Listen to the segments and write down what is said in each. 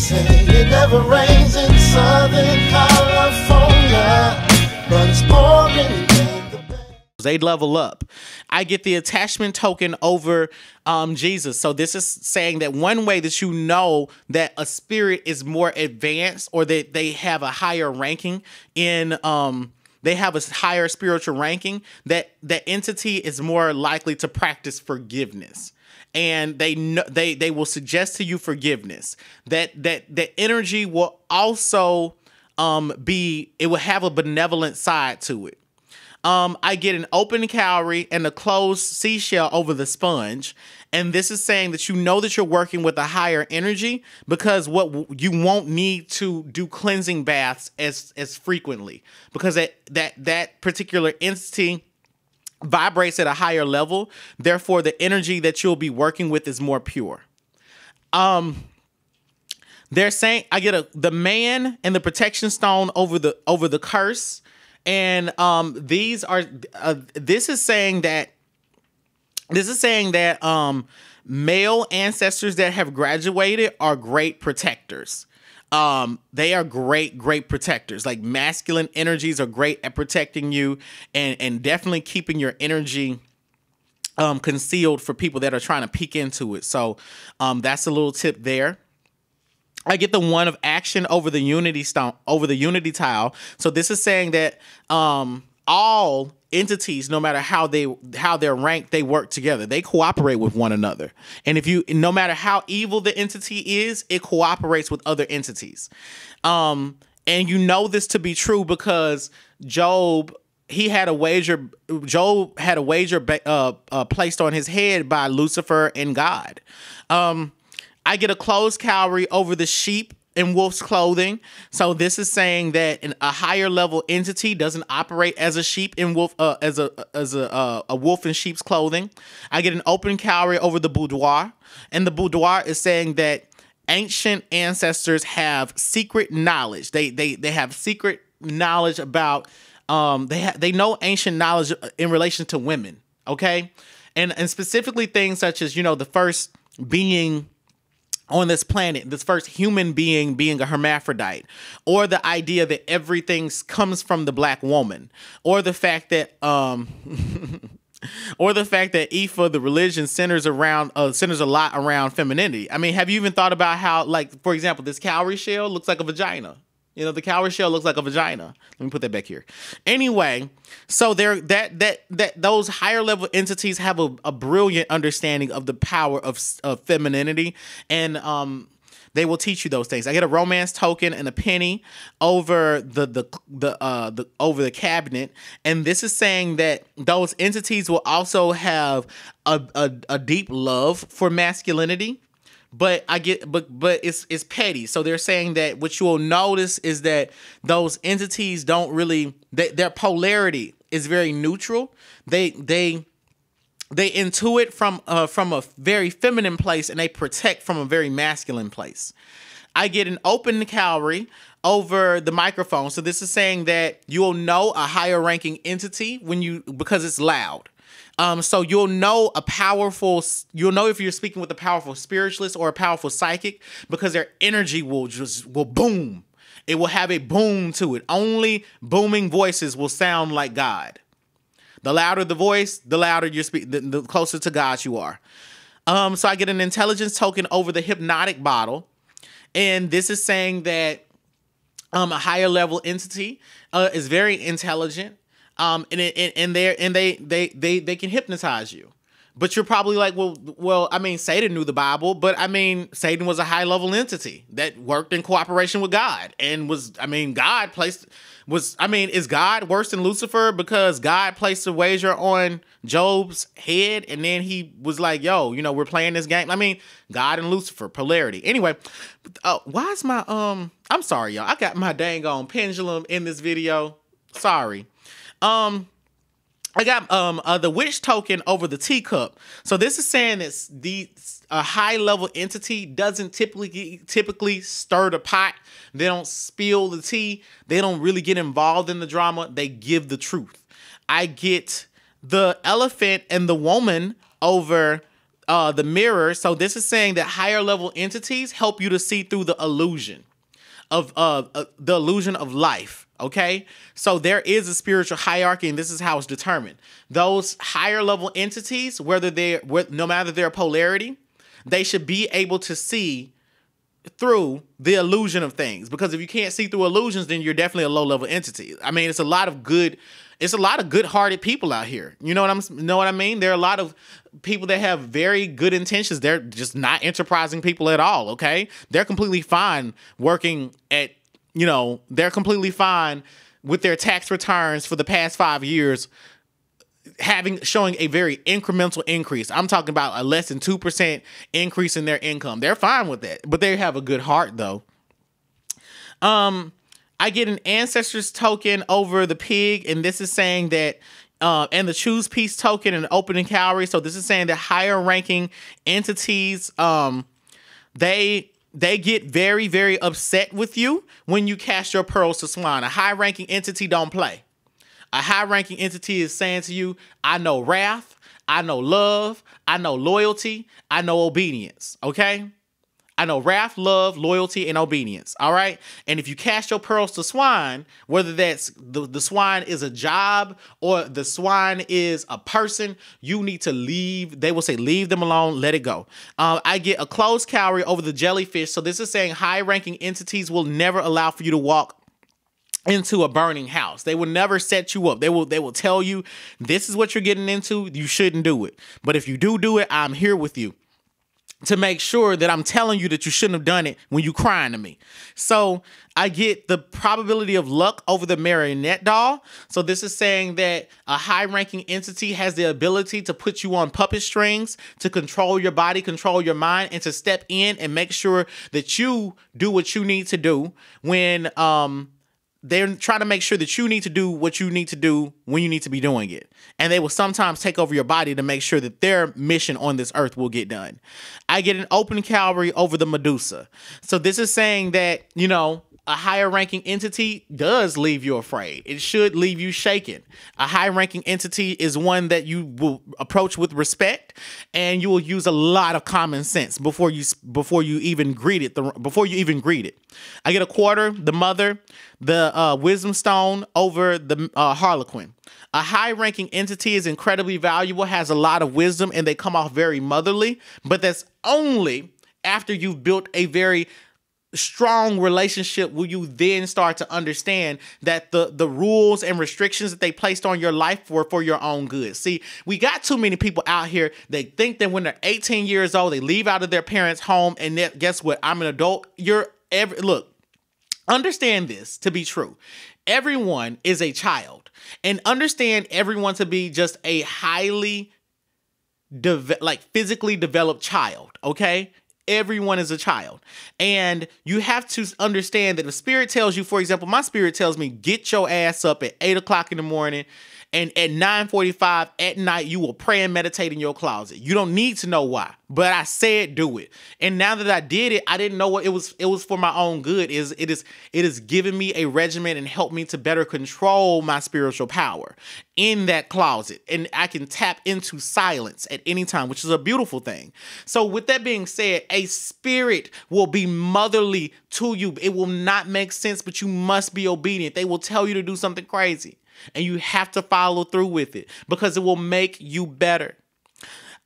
say it never rains in Southern California, but it's pouring in the Bay. They level up. I get the attachment token over Jesus. So this is saying that one way that you know that a spirit is more advanced, or that they have a higher ranking in they have a higher spiritual ranking, that that entity is more likely to practice forgiveness. And they will suggest to you forgiveness. That energy will also it will have a benevolent side to it. I get an open cowrie and a closed seashell over the sponge. And this is saying that you know that you're working with a higher energy, because you won't need to do cleansing baths as frequently, because that particular entity vibrates at a higher level. Therefore, the energy that you'll be working with is more pure. They're saying I get the man and the protection stone over the curse. And this is saying that male ancestors that have graduated are great protectors. They are great protectors. Like, masculine energies are great at protecting you, and definitely keeping your energy concealed for people that are trying to peek into it. So that's a little tip there. I get the one of action over the unity stone, over the unity tile. So this is saying that all entities, no matter how they're ranked, they work together. They cooperate with one another. And no matter how evil the entity is, it cooperates with other entities. And you know this to be true because Job had a wager placed on his head by Lucifer and God. I get a closed cowrie over the sheep in wolf's clothing. So this is saying that a higher level entity doesn't operate as a sheep in wolf, as a wolf in sheep's clothing. I get an open cowrie over the boudoir, and the boudoir is saying that ancient ancestors have secret knowledge. They have secret knowledge about they know ancient knowledge in relation to women. Okay, and specifically things such as, the first being on this planet, this first human being a hermaphrodite, or the idea that everything comes from the black woman, or the fact that Ifa, the religion, centers a lot around femininity. I mean, have you even thought about how, like, for example, this cowrie shell looks like a vagina? The cowrie shell looks like a vagina. Let me put that back here. Anyway, so those higher level entities have a brilliant understanding of the power of femininity, and they will teach you those things. I get a romance token and a penny over over the cabinet, and this is saying that those entities will also have a deep love for masculinity. But it's petty. So they're saying that what you will notice is that those entities don't really, their polarity is very neutral. They intuit from a very feminine place, and they protect from a very masculine place. I get an open cowrie over the microphone. So this is saying that you'll know a higher ranking entity because it's loud. So you'll know if you're speaking with a powerful spiritualist or a powerful psychic, because their energy will boom. It will have a boom to it. Only booming voices will sound like God. The louder the voice, the louder you speak, the closer to God you are. So I get an intelligence token over the hypnotic bottle. And this is saying that a higher level entity is very intelligent. And they can hypnotize you, but you're probably like, well, I mean, Satan knew the Bible, but I mean, Satan was a high level entity that worked in cooperation with God, and is God worse than Lucifer because God placed a wager on Job's head, and then he was like, yo, we're playing this game. I mean, God and Lucifer, polarity. Anyway, why is my, I'm sorry, y'all. I got my dang on pendulum in this video. Sorry. I got the witch token over the teacup. So this is saying that a high level entity doesn't typically stir the pot. They don't spill the tea. They don't really get involved in the drama. They give the truth. I get the elephant and the woman over the mirror. So this is saying that higher level entities help you to see through the illusion of life. Okay, so there is a spiritual hierarchy, and this is how it's determined. Those higher level entities, no matter their polarity, they should be able to see through the illusion of things. Because if you can't see through illusions, then you're definitely a low level entity. I mean, it's a lot of good-hearted people out here. You know what I mean? There are a lot of people that have very good intentions. They're just not enterprising people at all. Okay, they're completely fine working at. They're completely fine with their tax returns for the past 5 years, showing a very incremental increase. I'm talking about a less than 2% increase in their income. They're fine with that, but they have a good heart though. I get an ancestors token over the pig, and this is saying that, and the choose peace token and opening calorie. So this is saying that higher ranking entities, they get very, very upset with you when you cast your pearls to swine. A high-ranking entity don't play. A high-ranking entity is saying to you, I know wrath, I know love, I know loyalty, I know obedience, okay? I know wrath, love, loyalty, and obedience, all right? And if you cast your pearls to swine, whether that's the swine is a job or the swine is a person, you need to leave. They will say, leave them alone, let it go. I get a closed calorie over the jellyfish. So this is saying high-ranking entities will never allow for you to walk into a burning house. They will never set you up. They will tell you, this is what you're getting into. You shouldn't do it. But if you do it, I'm here with you to make sure that I'm telling you that you shouldn't have done it when you crying to me. So I get the probability of luck over the marionette doll. So this is saying that a high-ranking entity has the ability to put you on puppet strings, to control your body, control your mind, and to step in and make sure that you do what you need to do when they're trying to make sure that you need to do what you need to do when you need to be doing it. And they will sometimes take over your body to make sure that their mission on this earth will get done. I get an open calorie over the Medusa. So this is saying that, a higher ranking entity does leave you afraid. It should leave you shaken. A high ranking entity is one that you will approach with respect, and you will use a lot of common sense before you even greet it. I get a quarter, the mother, the wisdom stone over the harlequin. A high ranking entity is incredibly valuable, has a lot of wisdom, and they come off very motherly, but that's only after you've built a very strong relationship will you then start to understand that the rules and restrictions that they placed on your life were for your own good. See, we got too many people out here. They think that when they're 18 years old, they leave out of their parents' home, and then, guess what? I'm an adult. Look, understand this to be true. Everyone is a child, and understand everyone to be just a highly physically developed child. Okay. Everyone is a child. And you have to understand that if spirit tells you, for example, my spirit tells me, get your ass up at 8 o'clock in the morning, and at 9:45 at night, you will pray and meditate in your closet. You don't need to know why, but I said do it. And now that I did it, I didn't know what it was. It was for my own good. It is giving me a regimen and help me to better control my spiritual power in that closet. And I can tap into silence at any time, which is a beautiful thing. So with that being said, a spirit will be motherly to you. It will not make sense, but you must be obedient. They will tell you to do something crazy, and you have to follow through with it because it will make you better.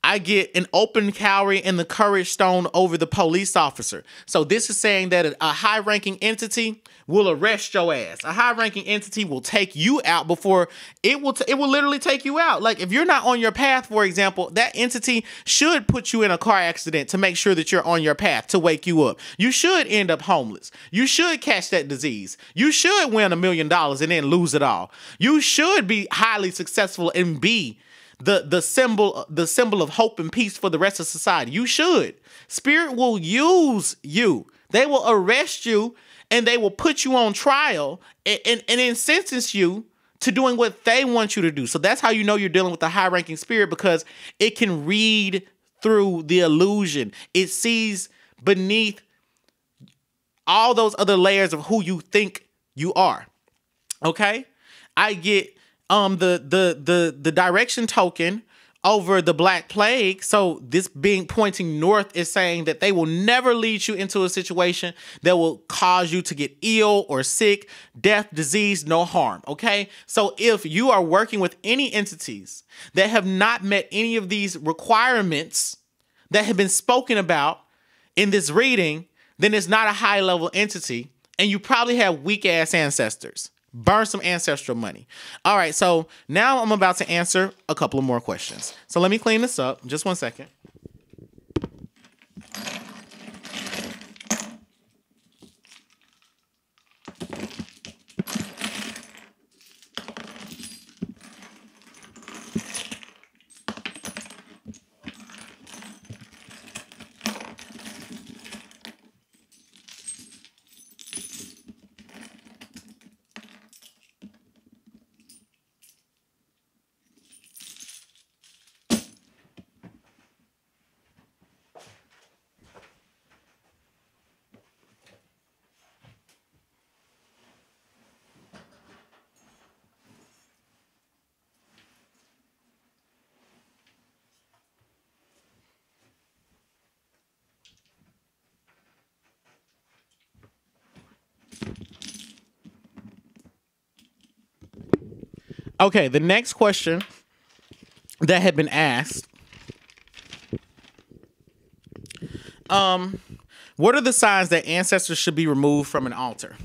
I get an open calorie in the courage stone over the police officer. So this is saying that a high-ranking entity will arrest your ass. A high-ranking entity will take you out before it will literally take you out. Like if you're not on your path, for example, that entity should put you in a car accident to make sure that you're on your path to wake you up. You should end up homeless. You should catch that disease. You should win $1 million and then lose it all. You should be highly successful and be the symbol of hope and peace for the rest of society. You should. Spirit will use you. They will arrest you, and they will put you on trial and then sentence you to doing what they want you to do. So that's how you know you're dealing with a high-ranking spirit, because it can read through the illusion. It sees beneath all those other layers of who you think you are. Okay? I get the direction token over the Black Plague. So this being pointing north is saying that they will never lead you into a situation that will cause you to get ill or sick, death, disease, no harm. Okay. So if you are working with any entities that have not met any of these requirements that have been spoken about in this reading, then it's not a high level entity. And you probably have weak ass ancestors. Burn some ancestral money. All right, so now I'm about to answer a couple of more questions. So let me clean this up. Just 1 second. Okay, the next question that had been asked, what are the signs that ancestors should be removed from an altar?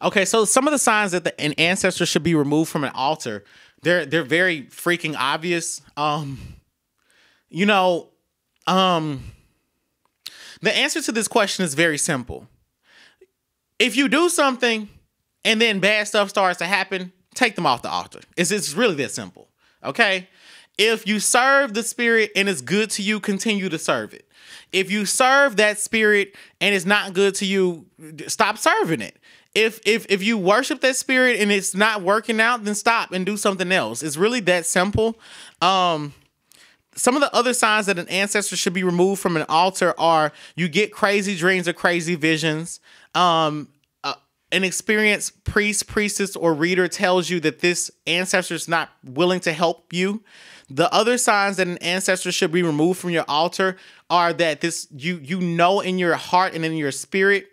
Okay, so some of the signs that an ancestor should be removed from an altar, they're very freaking obvious. You know, the answer to this question is very simple. If you do something and then bad stuff starts to happen, take them off the altar. It's really that simple. Okay? If you serve the spirit and it's good to you, continue to serve it. If you serve that spirit and it's not good to you, stop serving it. If you worship that spirit and it's not working out, then stop and do something else. It's really that simple. Some of the other signs that an ancestor should be removed from an altar are you get crazy dreams or crazy visions. An experienced priest, priestess, or reader tells you that this ancestor is not willing to help you. The other signs that an ancestor should be removed from your altar are that you know in your heart and in your spirit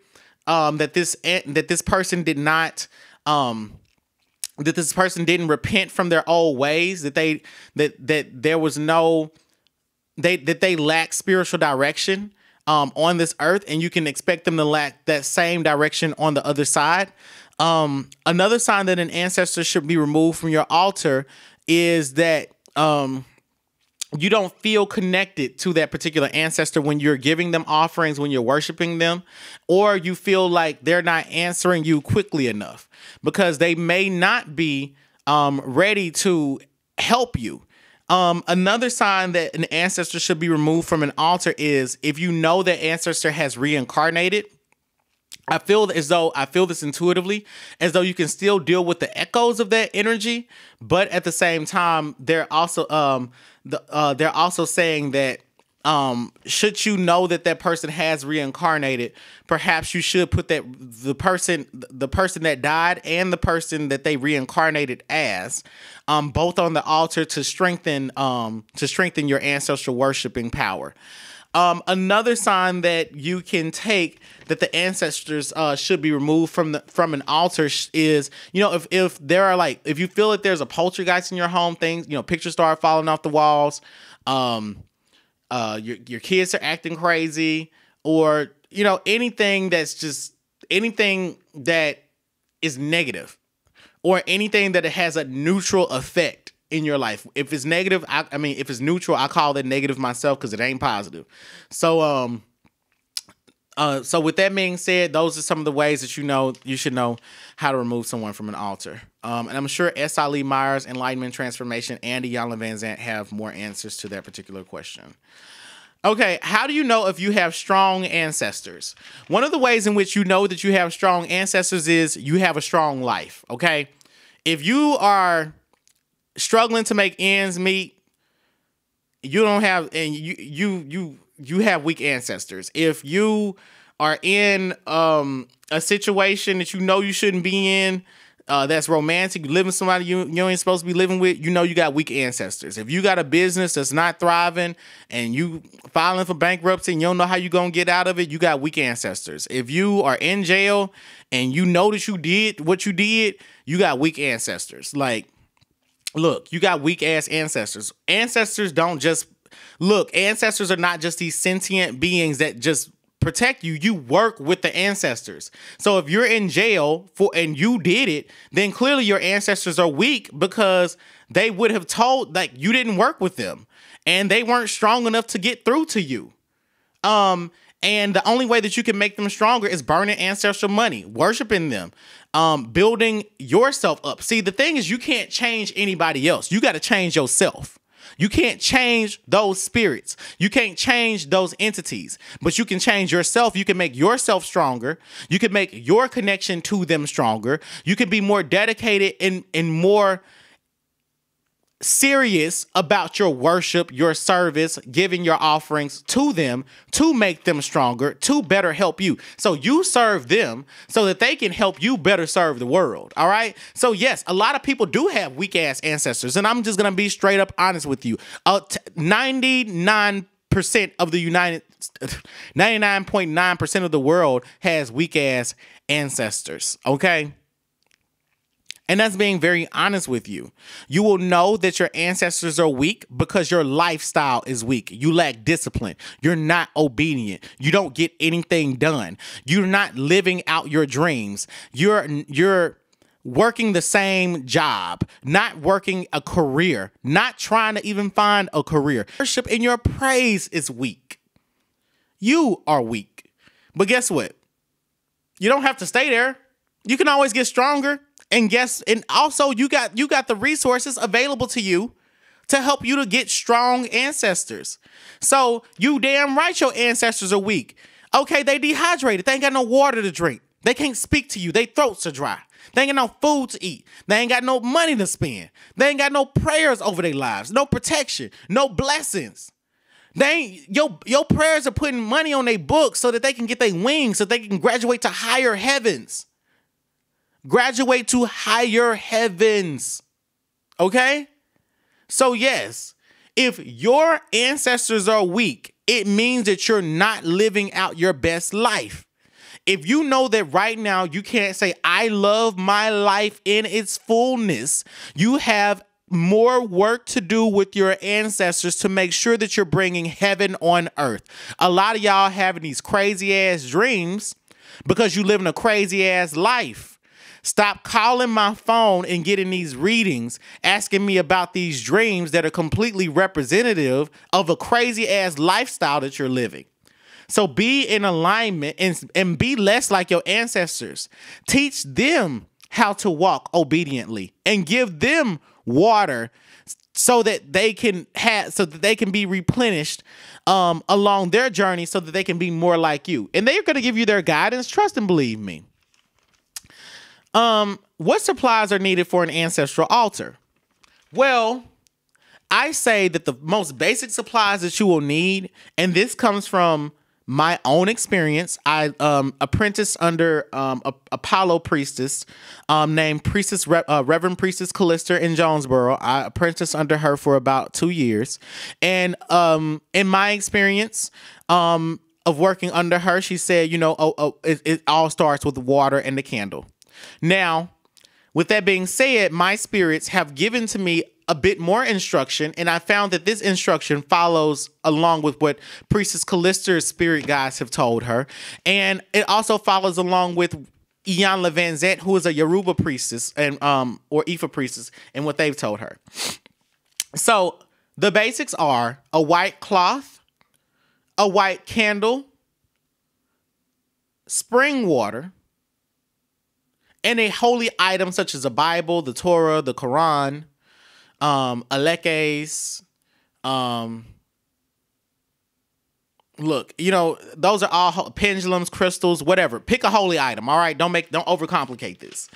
that this person did not that this person didn't repent from their old ways, that they lack spiritual direction on this earth, and you can expect them to lack that same direction on the other side. Another sign that an ancestor should be removed from your altar is that you don't feel connected to that particular ancestor when you're giving them offerings, when you're worshiping them, or you feel like they're not answering you quickly enough because they may not be ready to help you. Another sign that an ancestor should be removed from an altar is if you know that ancestor has reincarnated. I feel this intuitively, as though you can still deal with the echoes of that energy, but at the same time, they're also saying that should you know that person has reincarnated, perhaps you should put that the person that died and the person that they reincarnated as both on the altar to strengthen your ancestral worshiping power. Another sign that you can take that the ancestors should be removed from an altar is, if there are if you feel that there's a poltergeist in your home, things, pictures start falling off the walls, your kids are acting crazy, or anything that is negative, or anything that it has a neutral effect in your life. If it's negative, if it's neutral, I call it negative myself because it ain't positive. So with that being said, those are some of the ways that you should know how to remove someone from an altar. And I'm sure S. Ali Myers, Enlightenment Transformation, and Iyanla Vanzant have more answers to that particular question. Okay, how do you know if you have strong ancestors? One of the ways in which you know that you have strong ancestors is you have a strong life, okay? If you are struggling to make ends meet, you don't have, and you have weak ancestors. If you are in a situation that you know you shouldn't be in, that's romantic, you living with somebody you ain't supposed to be living with, you know you got weak ancestors. If you got a business that's not thriving and you filing for bankruptcy and you don't know how you gonna get out of it, you got weak ancestors. If you are in jail and you know that you did what you did, you got weak ancestors. Like, look, you got weak ass ancestors. Ancestors don't just look, ancestors are not just these sentient beings that just protect you. You work with the ancestors. So if you're in jail and you did it, then clearly your ancestors are weak because they would have told, like, you didn't work with them and they weren't strong enough to get through to you. And the only way that you can make them stronger is burning ancestral money, worshiping them, building yourself up. See, the thing is, you can't change anybody else. You got to change yourself. You can't change those spirits. You can't change those entities, but you can change yourself. You can make yourself stronger. You can make your connection to them stronger. You can be more dedicated and more serious about your worship, your service, giving your offerings to them to make them stronger, to better help you. So you serve them so that they can help you better serve the world. All right. So yes, a lot of people do have weak ass ancestors, and I'm just going to be straight up honest with you. 99% of the 99.9% of the world has weak ass ancestors. Okay. And that's being very honest with you. You will know that your ancestors are weak because your lifestyle is weak. You lack discipline. You're not obedient. You don't get anything done. You're not living out your dreams. You're working the same job, not working a career, not trying to even find a career. Worship in your praise is weak. You are weak. But guess what? You don't have to stay there. You can always get stronger. And also you got the resources available to you to help you to get strong ancestors. So you damn right your ancestors are weak. Okay, they dehydrated. They ain't got no water to drink. They can't speak to you. Their throats are dry. They ain't got no food to eat. They ain't got no money to spend. They ain't got no prayers over their lives, no protection, no blessings. Your prayers are putting money on their books so that they can get their wings, so they can graduate to higher heavens. Graduate to higher heavens. Okay? So yes, if your ancestors are weak, it means that you're not living out your best life. If you know that right now you can't say, I love my life in its fullness, you have more work to do with your ancestors to make sure that you're bringing heaven on earth. A lot of y'all having these crazy ass dreams because you live in a crazy ass life. Stop calling my phone and getting these readings, asking me about these dreams that are completely representative of a crazy ass lifestyle that you're living. So be in alignment and be less like your ancestors. Teach them how to walk obediently and give them water so that they can be replenished along their journey so that they can be more like you. And they're going to give you their guidance. Trust and believe me. What supplies are needed for an ancestral altar? Well, I say that the most basic supplies that you will need, and this comes from my own experience. I apprenticed under a Apollo priestess named Reverend Priestess Callista in Jonesboro. I apprenticed under her for about 2 years. And in my experience of working under her, she said, it all starts with the water and the candle. Now, with that being said, my spirits have given to me a bit more instruction, and I found that this instruction follows along with what Priestess Callista's spirit guides have told her, and it also follows along with Iyanla Vanzant, who is a Yoruba priestess and or Ifa priestess, and what they've told her. So the basics are a white cloth, a white candle, spring water, and a holy item such as a Bible, the Torah, the Quran, alekes. Look, those are all pendulums, crystals, whatever. Pick a holy item. All right, don't overcomplicate this.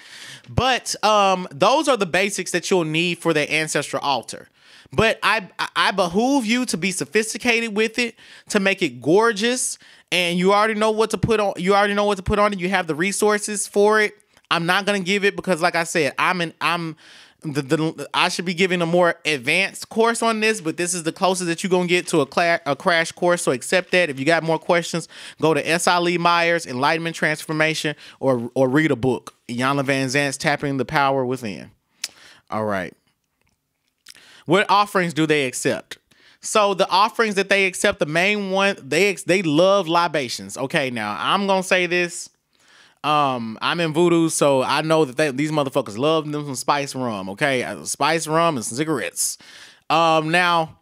But those are the basics that you'll need for the ancestral altar. But I behoove you to be sophisticated with it, to make it gorgeous, and you already know what to put on. You already know what to put on it. You have the resources for it. I'm not gonna give it because, like I said, I should be giving a more advanced course on this, but this is the closest that you're gonna get to a crash course. So accept that. If you got more questions, go to S.I. Lee Myers, Enlightenment Transformation, or read a book. Iyanla Vanzant's Tapping the Power Within. All right. What offerings do they accept? So the offerings that they accept, the main one, they love libations. Okay, now I'm gonna say this. I'm in voodoo, so I know that these motherfuckers love them some spice rum. Okay, spice rum and some cigarettes. Now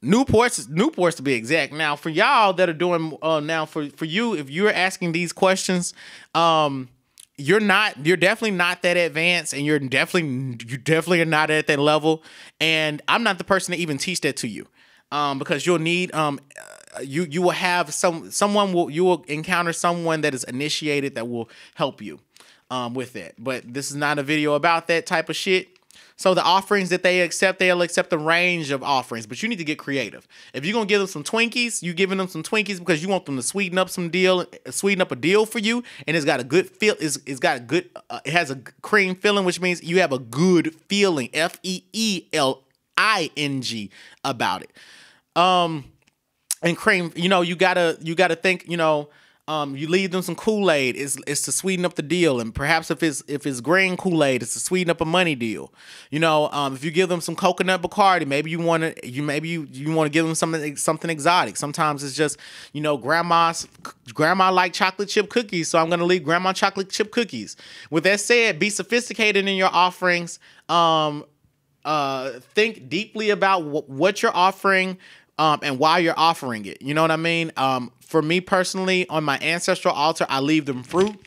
Newports to be exact. Now for y'all that are doing now for you, if you're asking these questions, you're definitely not that advanced, and you definitely are not at that level. And I'm not the person to even teach that to you, because you'll need you will have you will encounter someone that is initiated that will help you with that. But this is not a video about that type of shit. So the offerings that they accept, they'll accept a range of offerings, but you need to get creative. If you're gonna give them some Twinkies, you giving them some Twinkies because you want them to sweeten up a deal for you, and it's got a good feel. It has a cream feeling, which means you have a good feeling, FEELING, about it. And cream, you gotta think, you leave them some Kool-Aid, it's to sweeten up the deal. And perhaps if it's green Kool-Aid, it's to sweeten up a money deal. If you give them some coconut Bacardi, maybe you want to give them something exotic. Sometimes it's just, grandma like chocolate chip cookies, so I'm going to leave grandma chocolate chip cookies. With that said, be sophisticated in your offerings. Think deeply about what you're offering, and why you're offering it. You know what I mean? For me personally, on my ancestral altar, I leave them fruit.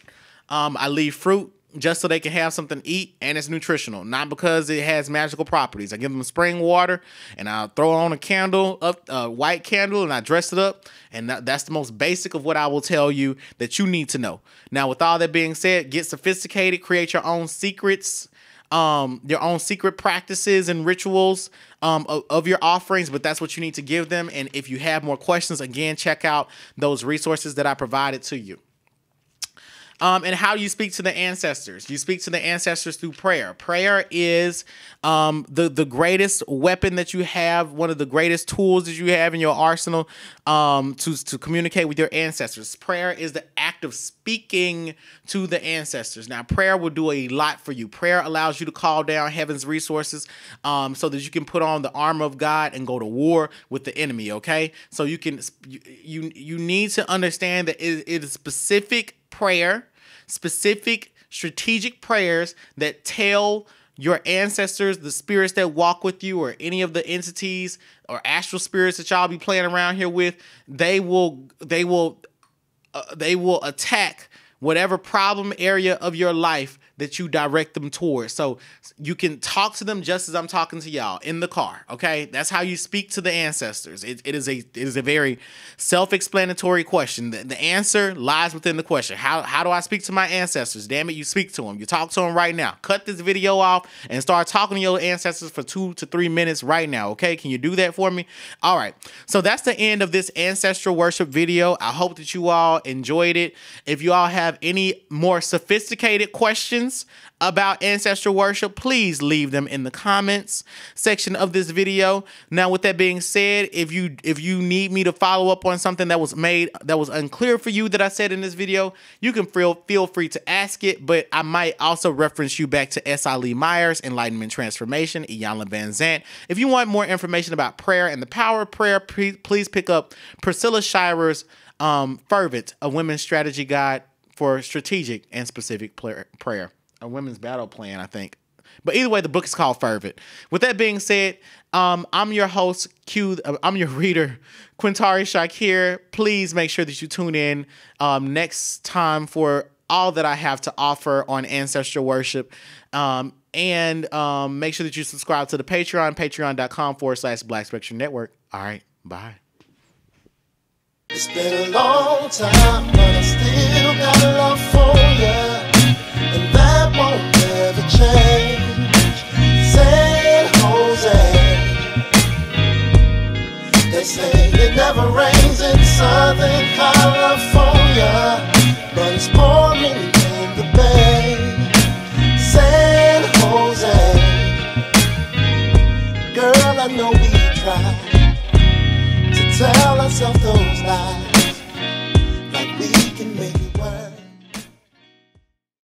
I leave fruit just so they can have something to eat, and it's nutritional, not because it has magical properties. I give them spring water, and I'll throw on a white candle, and I dress it up, and that's the most basic of what I will tell you that you need to know. Now, with all that being said, get sophisticated, create your own secrets, your own secret practices and rituals of your offerings, but that's what you need to give them. And if you have more questions, again, check out those resources that I provided to you. And how do you speak to the ancestors? You speak to the ancestors through prayer. Prayer is the greatest weapon that you have, one of the greatest tools that you have in your arsenal to communicate with your ancestors. Prayer is the act of speaking to the ancestors. Now, prayer will do a lot for you. Prayer allows you to call down heaven's resources so that you can put on the armor of God and go to war with the enemy, okay? So you need to understand that it is specific prayer, specific strategic prayers that tell your ancestors, the spirits that walk with you, or any of the entities or astral spirits that y'all be playing around here with, they will attack whatever problem area of your life that you direct them towards. So you can talk to them just as I'm talking to y'all in the car, okay? That's how you speak to the ancestors. It is a very self-explanatory question. The answer lies within the question. How do I speak to my ancestors? Damn it, you speak to them. You talk to them right now. Cut this video off and start talking to your ancestors for 2 to 3 minutes right now, okay? Can you do that for me? All right. So that's the end of this ancestral worship video. I hope that you all enjoyed it. If you all have any more sophisticated questions about ancestral worship, please leave them in the comments section of this video. Now, with that being said, if you need me to follow up on something that was unclear for you that I said in this video, you can feel free to ask it, but I might also reference you back to S.I. Lee Myers, Enlightenment Transformation, Iyanla Vanzant. If you want more information about prayer and the power of prayer, please pick up Priscilla Shirer's Fervent, a women's strategy guide for strategic and specific prayer. A women's battle plan, I think. But either way, the book is called Fervent. With that being said, I'm your host, I'm your reader, Quintari Shakir. Please make sure that you tune in next time for all that I have to offer on ancestral worship. And make sure that you subscribe to the Patreon, patreon.com/Black Spectrum Network. All right, bye. It's been a long time, but I still got love